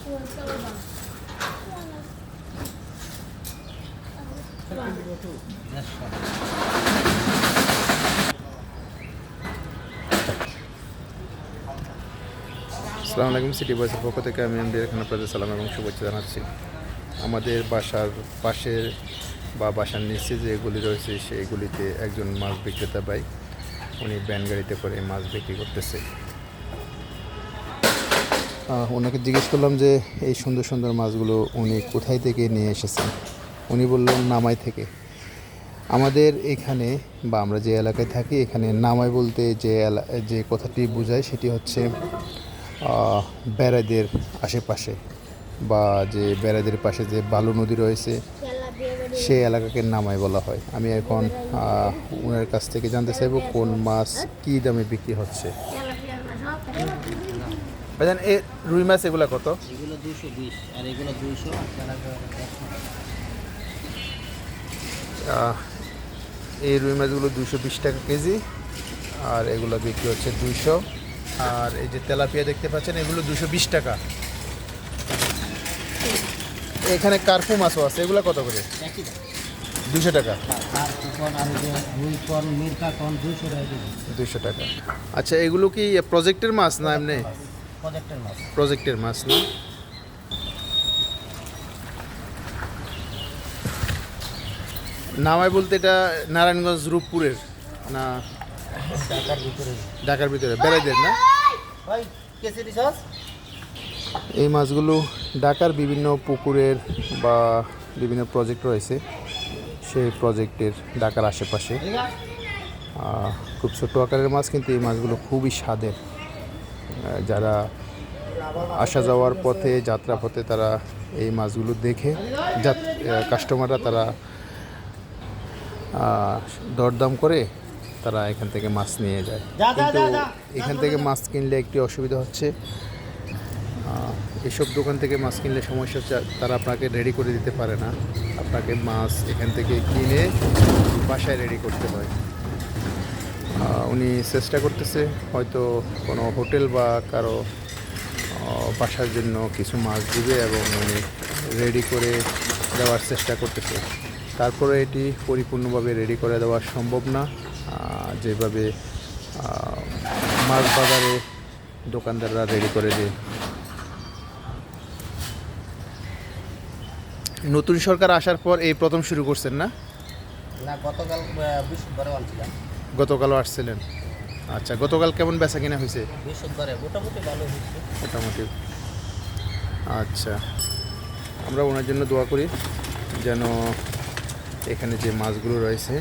আসসালামু আলাইকুম। সিটি বয়েসের পক্ষ থেকে আমি এখানে আপনাদের সালাম এবং শুভেচ্ছা জানাচ্ছি। আমাদের বাসার পাশের বা বাসার নিচে যেগুলি রয়েছে সেইগুলিতে একজন মাছ বিক্রেতা ভাই উনি ভ্যান গাড়িতে করে মাছ বিক্রি করতেছে। ওনাকে জিজ্ঞেস করলাম যে এই সুন্দর সুন্দর মাছগুলো উনি কোথায় থেকে নিয়ে এসেছেন। উনি বললেন নামাই থেকে। আমাদের এখানে বা আমরা যে এলাকায় থাকি এখানে নামাই বলতে যে কথাটি বোঝায় সেটি হচ্ছে ব্যারাজের আশেপাশে বা যে ব্যারাজের পাশে যে বালু নদী রয়েছে সেই এলাকাকে নামাই বলা হয়। আমি এখন ওনার কাছ থেকে জানতে চাইব কোন মাছ কী দামে বিক্রি হচ্ছে। ভাইজান এ রুই মাছ এগুলো কত? এগুলো 220 আর এগুলো 200 এই রুই মাছগুলো 220 টাকা কেজি আর এগুলো বিক্রি হচ্ছে 200। আর এই যে তেলাপিয়া দেখতে পাচ্ছেন এগুলো 220 টাকা। এখানে কার্পু মাছও আছে, এগুলো কত করে? 200 টাকা। 200 টাকা। আচ্ছা, এগুলো কি প্রজেক্টের মাছ না এমনি? প্রজেক্টের মাছ না। নামাই বলতে এটা নারায়ণগঞ্জ রূপপুরের না ঢাকার ভিতরে বেড়াইদের না? এই মাছগুলো ঢাকার বিভিন্ন পুকুরের বা বিভিন্ন প্রজেক্ট রয়েছে সেই প্রজেক্টের ঢাকার আশেপাশে। খুব ছোটো আকারের মাছ, কিন্তু এই মাছগুলো খুবই স্বাদের। যারা আসা যাওয়ার পথে যাত্রা পথে তারা এই মাছগুলো দেখে কাস্টমাররা তারা দরদাম করে তারা এখান থেকে মাছ নিয়ে যায়। কিন্তু এখান থেকে মাছ কিনলে একটি অসুবিধা হচ্ছে, এসব দোকান থেকে মাছ কিনলে সমস্যা হচ্ছে তারা আপনাকে রেডি করে দিতে পারে না। আপনাকে মাছ এখান থেকে কিনে বাসায় রেডি করতে হয়। উনি চেষ্টা করতেছে হয়তো কোনো হোটেল বা কারো বাসার জন্য কিছু মাছ দিবে এবং উনি রেডি করে দেওয়ার চেষ্টা করতেছে। তারপরে এটি পরিপূর্ণভাবে রেডি করে দেওয়া সম্ভব না, যেভাবে মাছ বাজারে দোকানদাররা রেডি করে দেয়। নতুন সরকার আসার পর এই প্রথম শুরু করছেন না? গতকাল বৃহস্পতিবারে আনছিলাম। গতকালও আসছিলেন? আচ্ছা, গতকাল কেমন বেচা কিনা হয়েছে? বৃহস্পতিবারে মোটামুটি ভালো হয়েছে। মোটামুটি। আচ্ছা, আমরা ওনার জন্য দোয়া করি যেন এখানে যে মাছগুলো রয়েছে